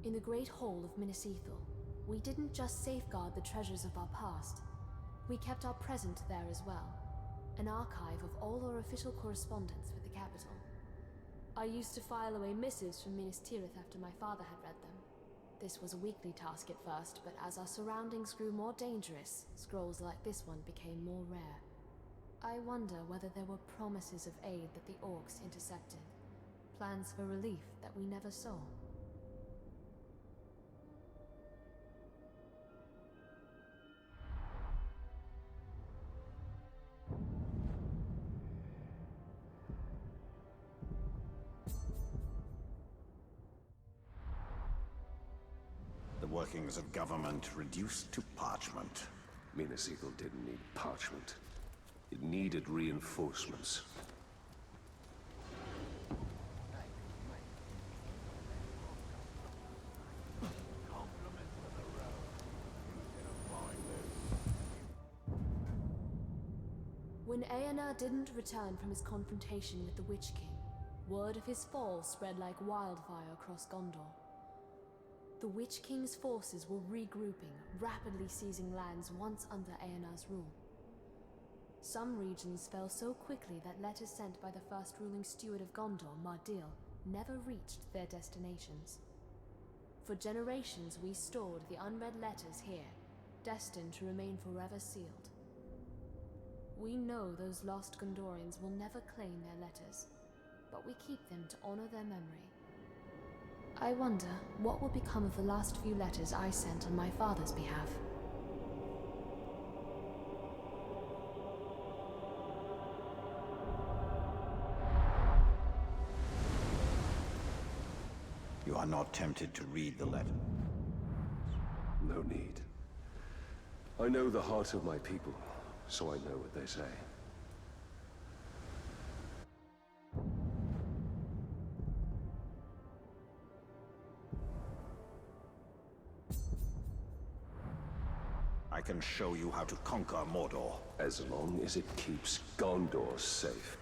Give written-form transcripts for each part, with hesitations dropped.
In the Great Hall of Minas Ithil, we didn't just safeguard the treasures of our past, we kept our present there as well. An archive of all our official correspondence with the capital. I used to file away missives from Minas Tirith after my father had read them. This was a weekly task at first, but as our surroundings grew more dangerous, scrolls like this one became more rare. I wonder whether there were promises of aid that the orcs intercepted. Plans for relief that we never saw. The workings of government reduced to parchment. Minas Ithil didn't need parchment. It needed reinforcements. When Aenar didn't return from his confrontation with the Witch King, word of his fall spread like wildfire across Gondor. The Witch King's forces were regrouping, rapidly seizing lands once under Aenar's rule. Some regions fell so quickly that letters sent by the first ruling steward of Gondor, Mardil, never reached their destinations. For generations we stored the unread letters here, destined to remain forever sealed. We know those lost Gondorians will never claim their letters, but we keep them to honor their memory. I wonder what will become of the last few letters I sent on my father's behalf. You are not tempted to read the letter? No need. I know the heart of my people, so I know what they say. I can show you how to conquer Mordor. As long as it keeps Gondor safe.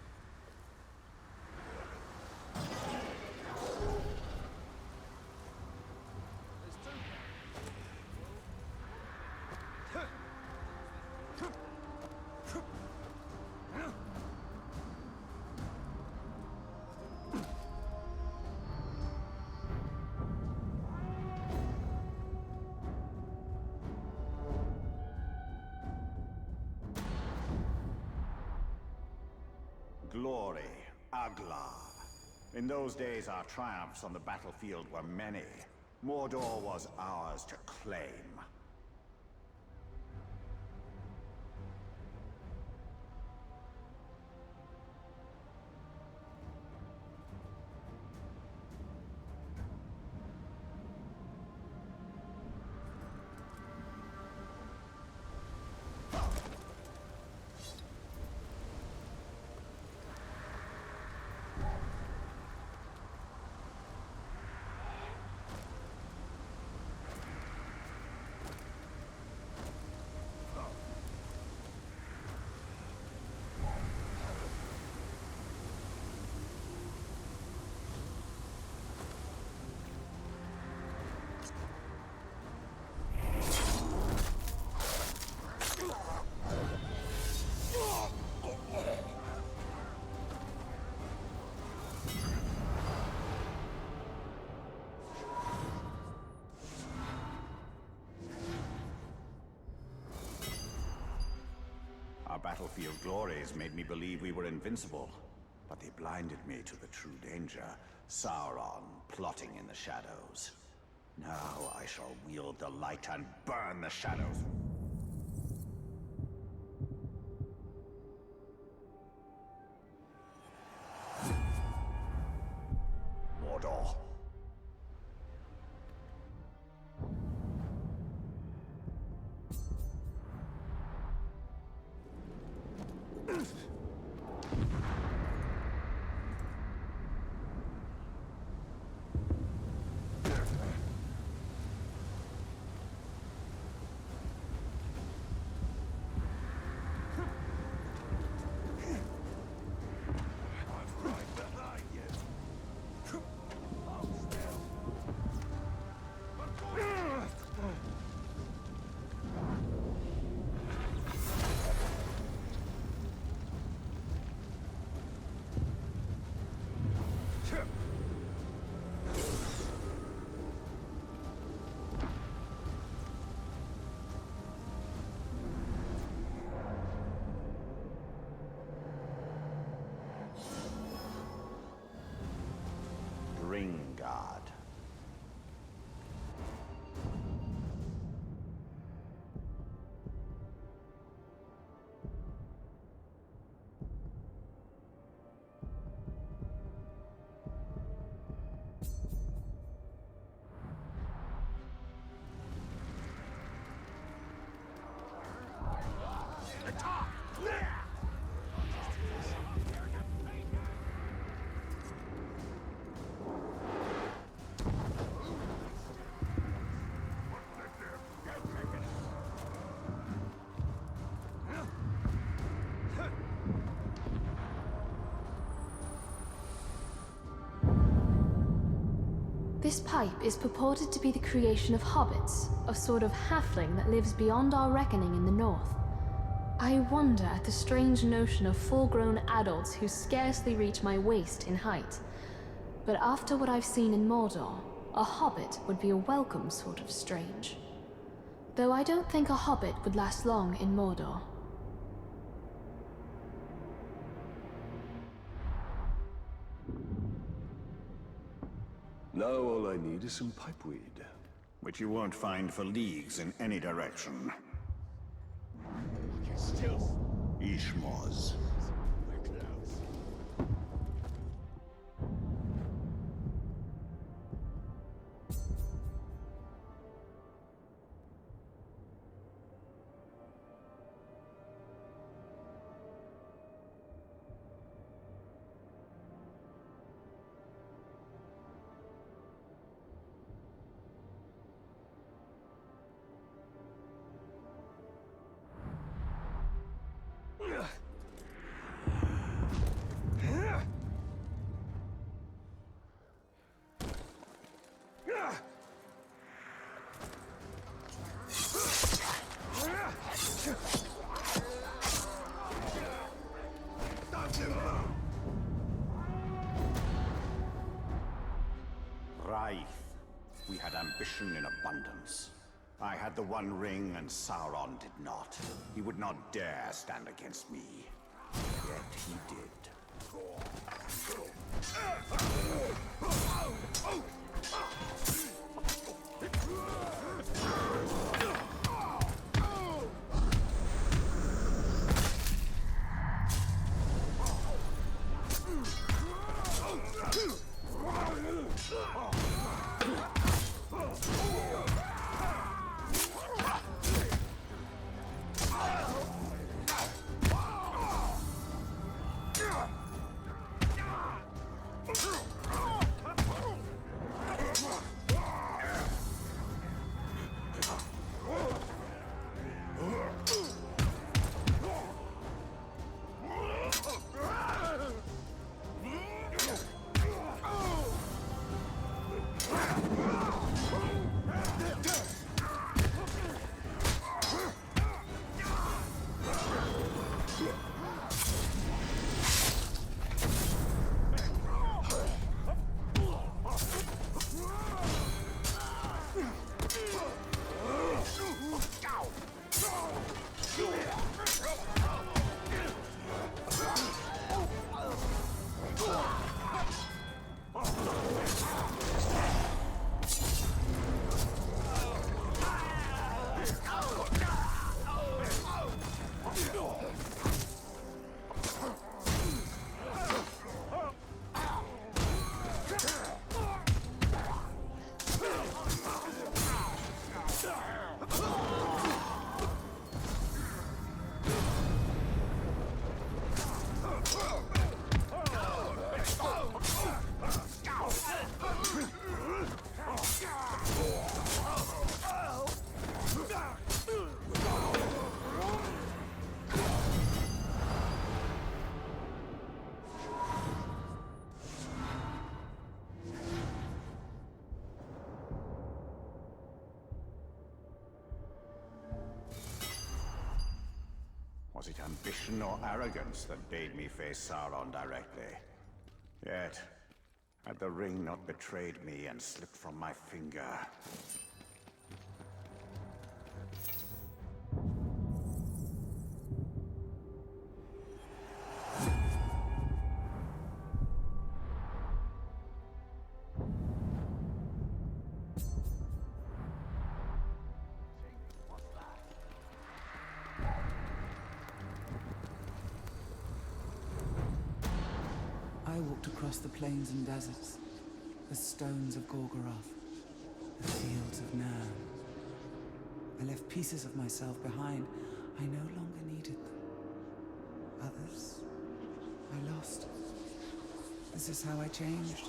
Glory, Aglar. In those days, our triumphs on the battlefield were many. Mordor was ours to claim. Our battlefield glories made me believe we were invincible, but they blinded me to the true danger. Sauron plotting in the shadows. Now I shall wield the light and burn the shadows. Mordor. ring guard. This pipe is purported to be the creation of hobbits, a sort of halfling that lives beyond our reckoning in the north. I wonder at the strange notion of full-grown adults who scarcely reach my waist in height. But after what I've seen in Mordor, a hobbit would be a welcome sort of strange. Though I don't think a hobbit would last long in Mordor. Now all I need is some pipeweed. Which you won't find for leagues in any direction. Ishmoz. We had ambition in abundance. I had the One Ring and Sauron did not. He would not dare stand against me. Yet he did. Was it ambition or arrogance that bade me face Sauron directly? Yet, had the ring not betrayed me and slipped from my finger... walked across the plains and deserts, the stones of Gorgoroth, the fields of Nam. I left pieces of myself behind. I no longer needed them. Others, I lost. This is how I changed.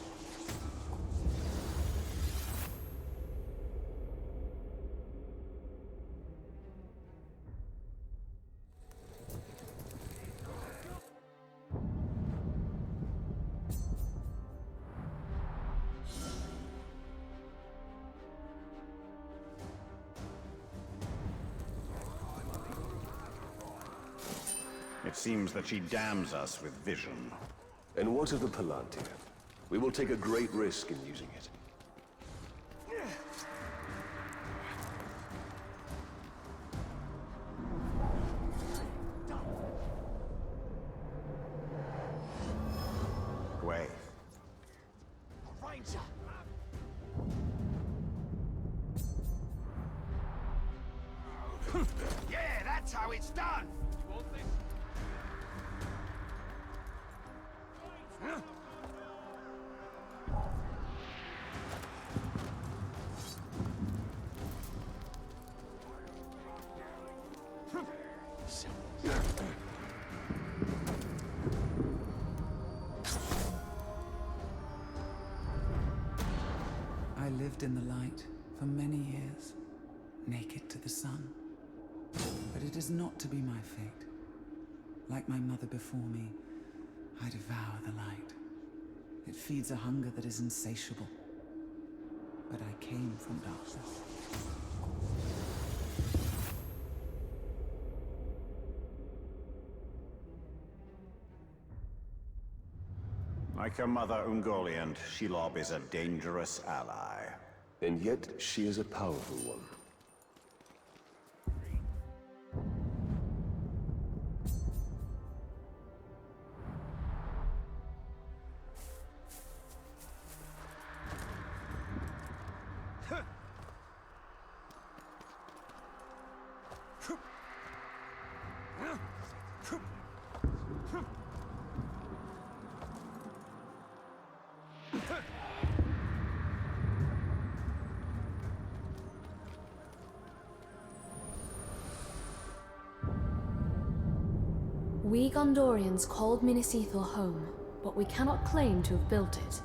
It seems that she damns us with vision. And what of the Palantir? We will take a great risk in using it. Gway. Ranger! Yeah, that's how it's done! I lived in the light for many years, naked to the sun. But it is not to be my fate. Like my mother before me, I devour the light. It feeds a hunger that is insatiable. But I came from darkness. Like her mother Ungoliant, Shelob is a dangerous ally. And yet, she is a powerful one. We Gondorians called Minas Ithil home, but we cannot claim to have built it.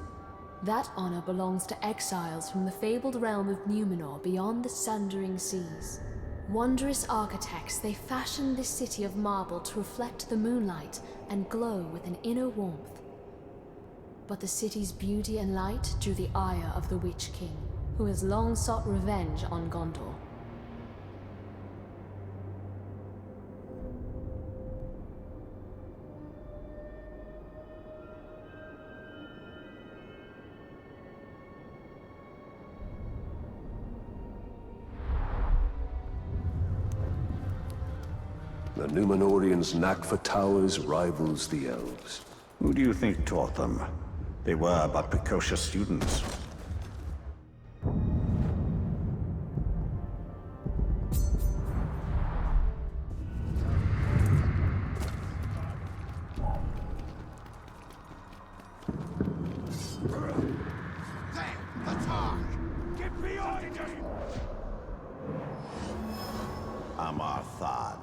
That honor belongs to exiles from the fabled realm of Numenor beyond the sundering seas. Wondrous architects, they fashioned this city of marble to reflect the moonlight and glow with an inner warmth. But the city's beauty and light drew the ire of the Witch King, who has long sought revenge on Gondor. The Numenorians' knack for towers rivals the elves. Who do you think taught them? They were but precocious students. Amar Thad.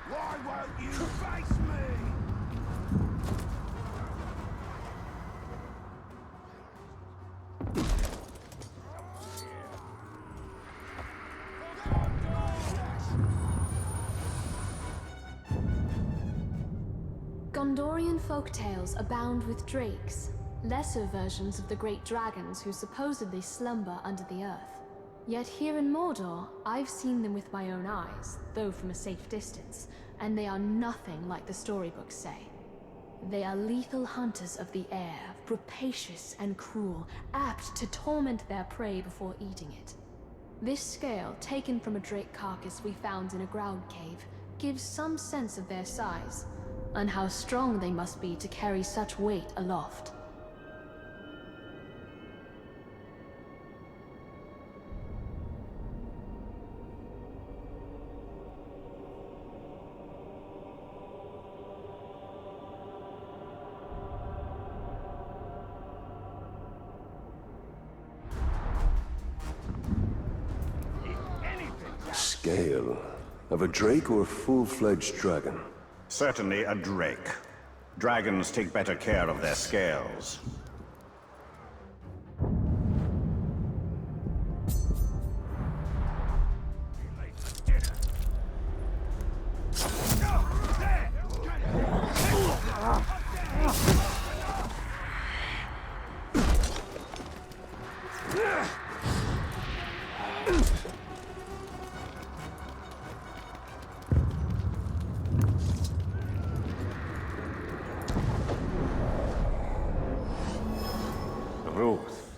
Why won't you face me? Gondorian folktales abound with drakes, lesser versions of the great dragons who supposedly slumber under the earth. Yet here in Mordor, I've seen them with my own eyes, though from a safe distance, and they are nothing like the storybooks say. They are lethal hunters of the air, rapacious and cruel, apt to torment their prey before eating it. This scale, taken from a drake carcass we found in a ground cave, gives some sense of their size, and how strong they must be to carry such weight aloft. Ithil? Of a drake or a full-fledged dragon? Certainly a drake. Dragons take better care of their scales. Ruth.